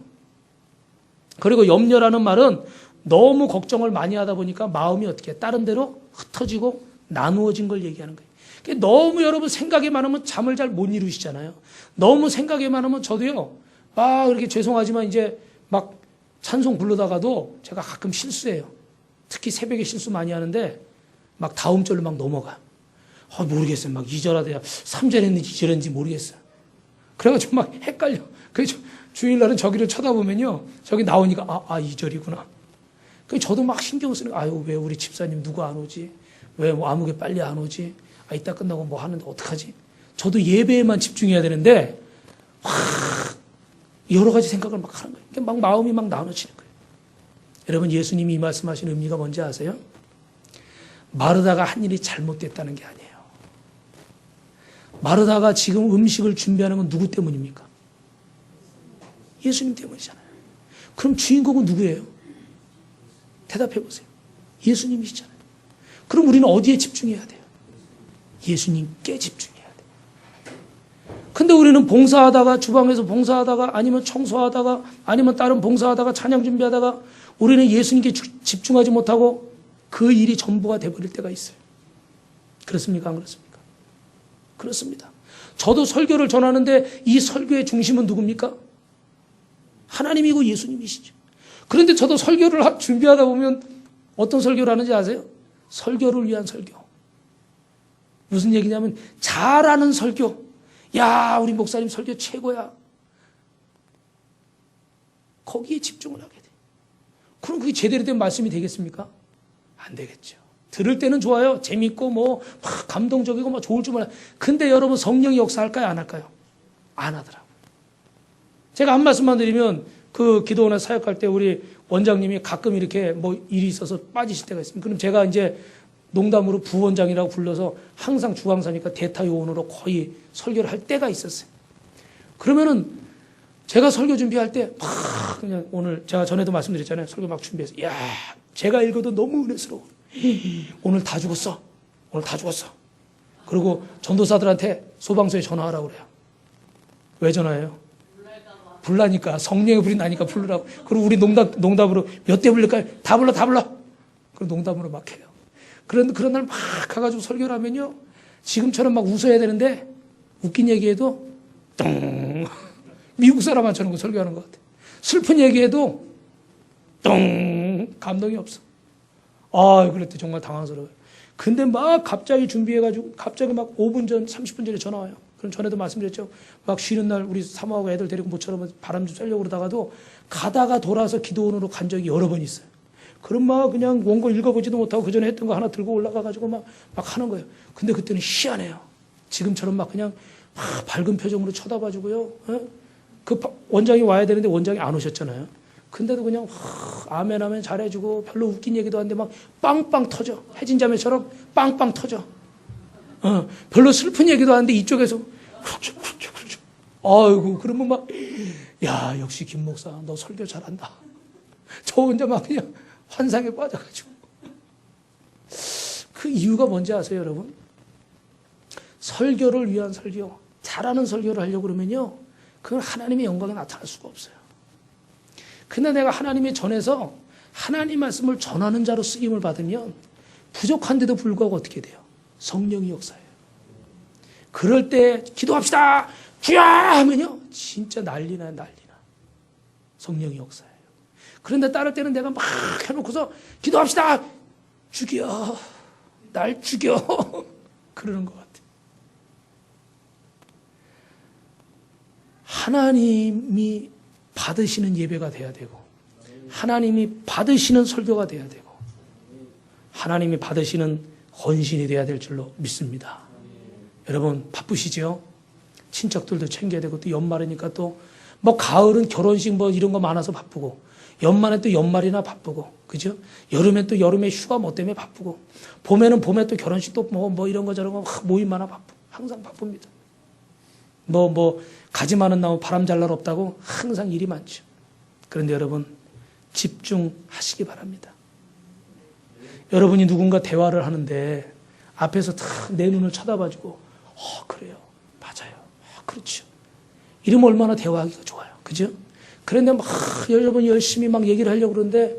그리고 염려라는 말은 너무 걱정을 많이 하다 보니까 마음이 어떻게 다른 데로 흩어지고 나누어진 걸 얘기하는 거예요. 너무 여러분 생각이 많으면 잠을 잘 못 이루시잖아요. 너무 생각이 많으면 저도요. 이렇게 죄송하지만 이제 막 찬송 부르다가도 제가 가끔 실수해요. 특히 새벽에 실수 많이 하는데 막 다음 절로 막 넘어가. 모르겠어요. 막 2절 하다가 3절 했는지 2절 했는지 모르겠어요. 그래가지고 막 헷갈려. 그래서 주일날은 저기를 쳐다보면요. 저기 나오니까 2절이구나. 그래서 저도 막 신경 쓰는 거예요. 왜 우리 집사님 누구 안 오지? 왜 뭐 아무개 빨리 안 오지? 이따 끝나고 뭐 하는데 어떡하지? 저도 예배에만 집중해야 되는데 여러 가지 생각을 막 하는 거예요. 막 마음이 막 나눠지는 거예요. 여러분 예수님이 이 말씀하신 의미가 뭔지 아세요? 마르다가 한 일이 잘못됐다는 게 아니에요. 마르다가 지금 음식을 준비하는 건 누구 때문입니까? 예수님 때문이잖아요. 그럼 주인공은 누구예요? 대답해 보세요. 예수님이시잖아요. 그럼 우리는 어디에 집중해야 돼요? 예수님께 집중해야 돼요. 근데 우리는 봉사하다가 주방에서 봉사하다가 아니면 청소하다가 아니면 다른 봉사하다가 찬양 준비하다가 우리는 예수님께 집중하지 못하고 그 일이 전부가 돼버릴 때가 있어요. 그렇습니까? 안 그렇습니까? 그렇습니다. 저도 설교를 전하는데 이 설교의 중심은 누굽니까? 하나님이고 예수님이시죠. 그런데 저도 설교를 준비하다 보면 어떤 설교를 하는지 아세요? 설교를 위한 설교. 무슨 얘기냐면 잘하는 설교. 야, 우리 목사님 설교 최고야. 거기에 집중을 하게 돼. 그럼 그게 제대로 된 말씀이 되겠습니까? 안 되겠죠. 들을 때는 좋아요. 재밌고 막 감동적이고 막 좋을 줄 몰라요. 근데 여러분 성령이 역사할까요? 안 할까요? 안 하더라고요. 제가 한 말씀만 드리면 그 기도원에 사역할 때 우리 원장님이 가끔 이렇게 뭐 일이 있어서 빠지실 때가 있습니다. 그럼 제가 이제 농담으로 부원장이라고 불러서 항상 주강사니까 대타 요원으로 거의 설교를 할 때가 있었어요. 그러면은 제가 설교 준비할 때 막 그냥 오늘 제가 전에도 말씀드렸잖아요. 설교 막 준비해서 야, 제가 읽어도 너무 은혜스러워. 오늘 다 죽었어. 오늘 다 죽었어. 그리고 전도사들한테 소방서에 전화하라고 그래요. 왜 전화해요? 불나니까 성령의 불이 나니까 부르라고. 그리고 우리 농담으로 몇 대 부를까요? 다 불러. 그리고 농담으로 막 해요. 그런 날 막 가가지고 설교를 하면요. 지금처럼 막 웃어야 되는데 웃긴 얘기해도 똥. 미국 사람한테는 설교하는 것 같아. 슬픈 얘기해도 똥. 감동이 없어. 그랬더니 정말 당황스러워요. 근데 막 갑자기 준비해가지고 갑자기 막 5분 전, 30분 전에 전화 와요. 그럼 전에도 말씀드렸죠. 막 쉬는 날 우리 사모하고 애들 데리고 모처럼 바람 좀 쐬려고 그러다가도 가다가 돌아서 기도원으로 간 적이 여러 번 있어요. 그럼 막 그냥 원고 읽어보지도 못하고 그 전에 했던 거 하나 들고 올라가가지고 막 하는 거예요. 근데 그때는 희한해요. 지금처럼 막 그냥 막 밝은 표정으로 쳐다봐주고요. 그 원장이 와야 되는데 원장이 안 오셨잖아요. 근데도 그냥 아멘 잘해주고 별로 웃긴 얘기도 하는데 막 빵빵 터져. 혜진자매처럼 빵빵 터져. 별로 슬픈 얘기도 하는데 이쪽에서 아이고 그러면 막 야 역시 김 목사 너 설교 잘한다. 저 혼자 막 그냥 환상에 빠져가지고 그 이유가 뭔지 아세요 여러분? 설교를 위한 설교, 잘하는 설교를 하려고 그러면요 그건 하나님의 영광이 나타날 수가 없어요. 근데 내가 하나님의 전에서 하나님 말씀을 전하는 자로 쓰임을 받으면 부족한데도 불구하고 어떻게 돼요? 성령이 역사해요. 그럴 때 기도합시다 주여 하면요 진짜 난리나. 성령이 역사해요. 그런데 따를 때는 내가 막 해놓고서 기도합시다 죽여 날 죽여 그러는 것 같아요. 하나님이 받으시는 예배가 돼야 되고 하나님이 받으시는 설교가 돼야 되고 하나님이 받으시는 헌신이 돼야 될 줄로 믿습니다. 여러분 바쁘시죠? 친척들도 챙겨야 되고 또 연말이니까 또 뭐 가을은 결혼식 뭐 이런 거 많아서 바쁘고 연말에 또 연말이나 바쁘고, 그죠? 여름에 또 여름에 휴가 뭐 때문에 바쁘고, 봄에는 봄에 또 결혼식도 뭐 이런 거 저런 거 모임 하나 항상 바쁩니다. 가지 많은 나무 바람 잘 날 없다고 항상 일이 많죠. 그런데 여러분, 집중하시기 바랍니다. 여러분이 누군가 대화를 하는데 앞에서 다 내 눈을 쳐다봐주고, 그래요. 맞아요. 그렇죠. 이러면 얼마나 대화하기가 좋아요. 그죠? 그런데 여러분이 열심히 막 얘기를 하려고 그러는데,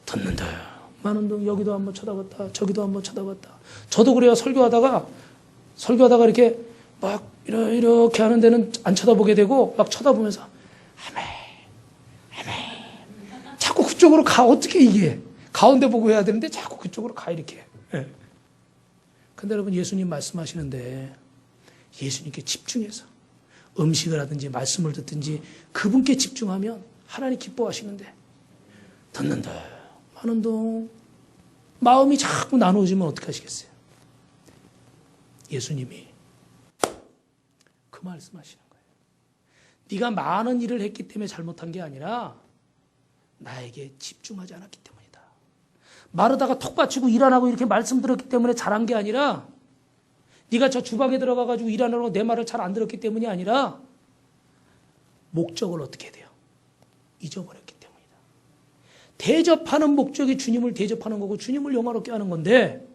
듣는다. 많은 동 여기도 한번 쳐다봤다. 저기도 한번 쳐다봤다. 저도 그래요. 설교하다가 이렇게 막 이렇게 하는 데는 안 쳐다보게 되고, 막 쳐다보면서, 아멘. 자꾸 그쪽으로 가. 어떻게 이게? 가운데 보고 해야 되는데 자꾸 그쪽으로 가, 이렇게. 네. 근데 여러분, 예수님 말씀하시는데 예수님께 집중해서 음식을 하든지 말씀을 듣든지 그분께 집중하면 하나님 기뻐하시는데, 듣는다. 많은 동 마음이 자꾸 나누어지면 어떻게 하시겠어요? 예수님이 그 말씀하시는 거예요. 네가 많은 일을 했기 때문에 잘못한 게 아니라 나에게 집중하지 않았기 때문이다. 마르다가 턱 받치고 일 안 하고 이렇게 말씀 들었기 때문에 잘한 게 아니라, 네가 저 주방에 들어가가지고 일 안 하고 내 말을 잘 안 들었기 때문이 아니라 목적을 어떻게 해야 돼요? 잊어버렸기 때문이다. 대접하는 목적이 주님을 대접하는 거고 주님을 영화롭게 하는 건데,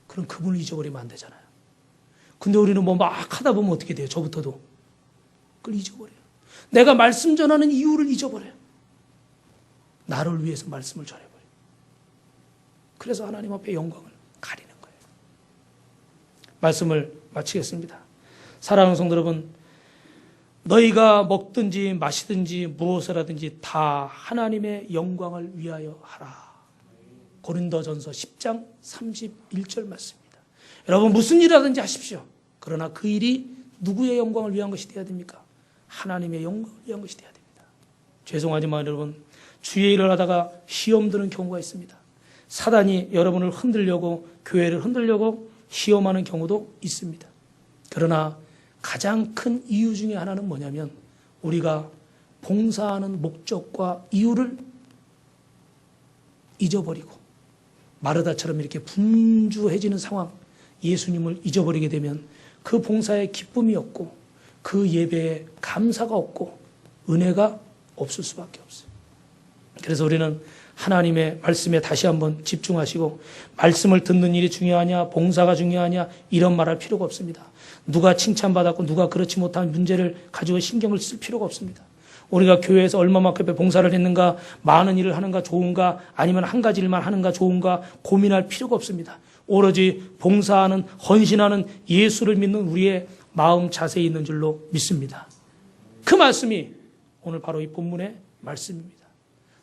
그럼 그분을 잊어버리면 안 되잖아요. 근데 우리는 막 하다 보면 어떻게 돼요? 저부터도. 그걸 잊어버려요. 내가 말씀 전하는 이유를 잊어버려요. 나를 위해서 말씀을 전해버려요. 그래서 하나님 앞에 영광을 가리는 거예요. 말씀을 마치겠습니다. 사랑하는 성도 여러분, 너희가 먹든지 마시든지 무엇을 하든지 다 하나님의 영광을 위하여 하라. 고린도전서 10장 31절 말씀입니다. 여러분, 무슨 일 하든지 하십시오. 그러나 그 일이 누구의 영광을 위한 것이 되어야 됩니까? 하나님의 영광을 위한 것이 되어야 됩니다. 죄송하지만 여러분, 주의 일을 하다가 시험 드는 경우가 있습니다. 사단이 여러분을 흔들려고, 교회를 흔들려고 시험하는 경우도 있습니다. 그러나 가장 큰 이유 중에 하나는 뭐냐면, 우리가 봉사하는 목적과 이유를 잊어버리고 마르다처럼 이렇게 분주해지는 상황, 예수님을 잊어버리게 되면 그 봉사에 기쁨이 없고 그 예배에 감사가 없고 은혜가 없을 수밖에 없어요. 그래서 우리는 하나님의 말씀에 다시 한번 집중하시고, 말씀을 듣는 일이 중요하냐, 봉사가 중요하냐, 이런 말할 필요가 없습니다. 누가 칭찬받았고 누가 그렇지 못한 문제를 가지고 신경을 쓸 필요가 없습니다. 우리가 교회에서 얼마만큼 봉사를 했는가, 많은 일을 하는가 좋은가, 아니면 한 가지 일만 하는가 좋은가 고민할 필요가 없습니다. 오로지 봉사하는, 헌신하는 예수를 믿는 우리의 마음 자세에 있는 줄로 믿습니다. 그 말씀이 오늘 바로 이 본문의 말씀입니다.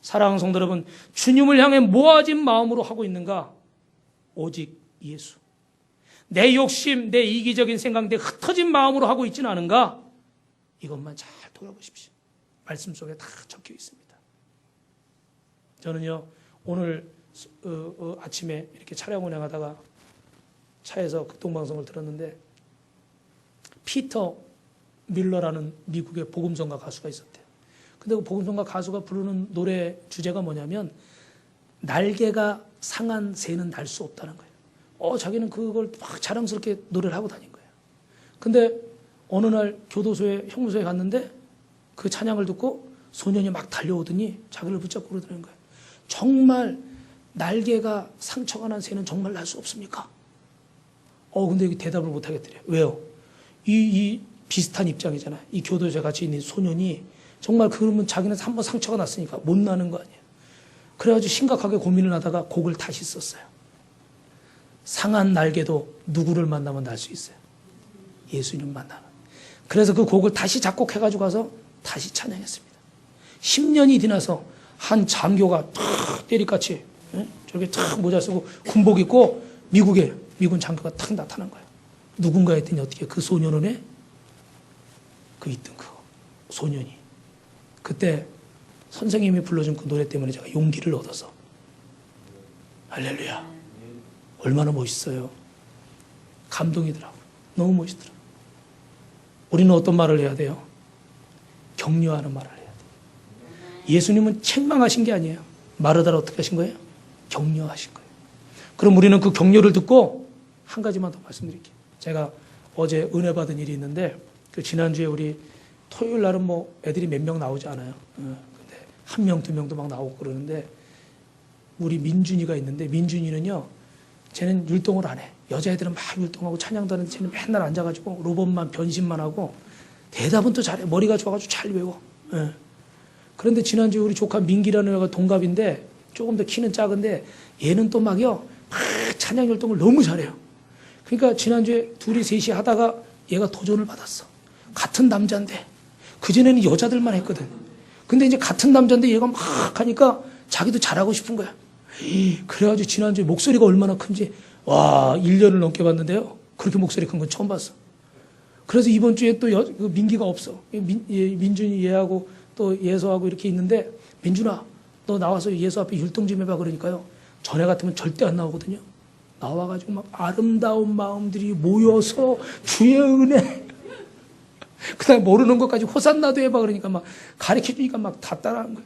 사랑하는 성도 여러분, 주님을 향해 모아진 마음으로 하고 있는가? 오직 예수. 내 욕심, 내 이기적인 생각, 내 흩어진 마음으로 하고 있지는 않은가? 이것만 잘 돌아보십시오. 말씀 속에 다 적혀 있습니다. 저는요, 오늘 아침에 이렇게 차량 운행하다가 차에서 극동방송을 들었는데, 피터 밀러라는 미국의 복음성가 가수가 있었대요. 근데 그 복음성가 가수가 부르는 노래 주제가 뭐냐면, 날개가 상한 새는 날 수 없다는 거예요. 자기는 그걸 막 자랑스럽게 노래를 하고 다닌 거예요. 근데 어느 날 교도소에, 형무소에 갔는데 그 찬양을 듣고 소년이 막 달려오더니 자기를 붙잡고 그러더라는 거예요. 정말 날개가 상처가 난 새는 정말 날 수 없습니까? 근데 여기 대답을 못 하겠더래요. 왜요? 이 비슷한 입장이잖아요. 이 교도소에 같이 있는 소년이 정말 그러면 자기는 한번 상처가 났으니까 못 나는 거 아니에요. 그래가지고 심각하게 고민을 하다가 곡을 다시 썼어요. 상한 날개도 누구를 만나면 날 수 있어요? 예수님 만나면. 그래서 그 곡을 다시 작곡해가지고 가서 다시 찬양했습니다. 10년이 지나서 한 장교가 탁 때리같이 저렇게 탁 모자 쓰고 군복 입고 미군 장교가 탁 나타난 거예요. 누군가 했더니 어떻게 그 소년원에 그 있던 그 소년이, 그때 선생님이 불러준 그 노래 때문에 제가 용기를 얻어서, 할렐루야, 얼마나 멋있어요. 감동이더라고요. 너무 멋있더라고요. 우리는 어떤 말을 해야 돼요? 격려하는 말을 해야 돼요. 예수님은 책망하신 게 아니에요. 마르다를 어떻게 하신 거예요? 격려하신 거예요. 그럼 우리는 그 격려를 듣고 한 가지만 더 말씀드릴게요. 제가 어제 은혜 받은 일이 있는데 그 지난주에 우리 토요일 날은 뭐 애들이 몇 명 나오지 않아요. 근데 한 명, 두 명도 막 나오고 그러는데 우리 민준이가 있는데 민준이는요, 쟤는 율동을 안 해. 여자애들은 막 율동하고 찬양도 하는데 쟤는 맨날 앉아가지고 로봇만 변신만 하고 대답은 또 잘해. 머리가 좋아가지고 잘 외워. 예. 그런데 지난주에 우리 조카 민기라는 애가 동갑인데 조금 더 키는 작은데 얘는 또 막요, 막 찬양 율동을 너무 잘해요. 그러니까 지난주에 둘이 셋이 하다가 얘가 도전을 받았어. 같은 남자인데 그전에는 여자들만 했거든. 근데 이제 같은 남자인데 얘가 막 하니까 자기도 잘하고 싶은 거야. 그래가지고 지난주에 목소리가 얼마나 큰지, 와, 1년을 넘게 봤는데요, 그렇게 목소리 큰 건 처음 봤어. 그래서 이번 주에 또 그 민기가 없어. 민준이 얘하고 또 예서하고 이렇게 있는데, 민준아, 너 나와서 예서 앞에 율동 좀 해봐. 그러니까요, 전에 같으면 절대 안 나오거든요. 나와가지고 막 아름다운 마음들이 모여서 주의 은혜, 그 다음에 모르는 것까지 호산나도 해봐. 그러니까 막 가르쳐주니까 막 다 따라하는 거야.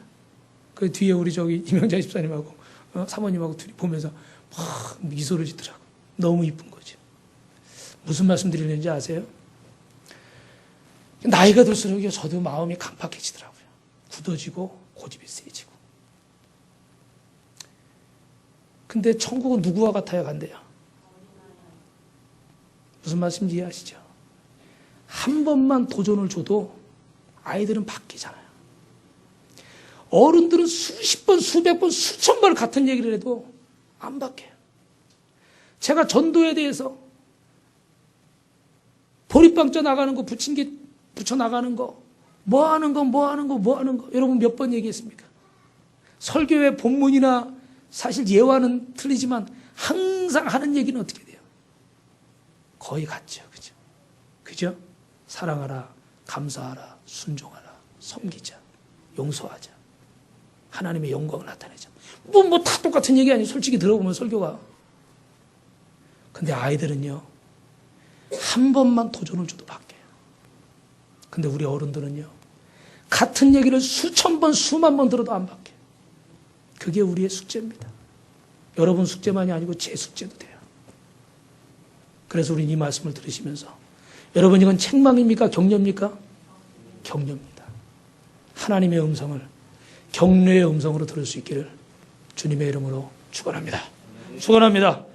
그 뒤에 우리 저기 이명자 집사님하고 사모님하고 둘이 보면서 막 미소를 짓더라고. 너무 이쁜 거죠. 무슨 말씀 드리는지 아세요? 나이가 들수록 저도 마음이 강팍해지더라고요. 굳어지고 고집이 세지고. 근데 천국은 누구와 같아야 간대요? 무슨 말씀인지 이해하시죠? 한 번만 도전을 줘도 아이들은 바뀌잖아요. 어른들은 수십 번, 수백 번, 수천 번 같은 얘기를 해도 안 바뀌어요. 제가 전도에 대해서 보리빵 나가는 거, 부침개 붙여 나가는 거, 뭐 하는 거, 여러분 몇 번 얘기했습니까? 설교의 본문이나 사실 예화는 틀리지만 항상 하는 얘기는 어떻게 돼요? 거의 같죠. 그죠? 그죠? 사랑하라, 감사하라, 순종하라, 섬기자, 용서하자, 하나님의 영광을 나타내자. 뭐 다 똑같은 얘기 아니에요. 솔직히 들어보면 설교가. 근데 아이들은요, 한 번만 도전을 줘도 바뀌어요. 근데 우리 어른들은요, 같은 얘기를 수천 번, 수만 번 들어도 안 바뀌어요. 그게 우리의 숙제입니다. 여러분 숙제만이 아니고 제 숙제도 돼요. 그래서 우리는 이 말씀을 들으시면서, 여러분 이건 책망입니까? 격려입니까? 격려입니다. 하나님의 음성을 격려의 음성으로 들을 수 있기를 주님의 이름으로 축원합니다. 축원합니다.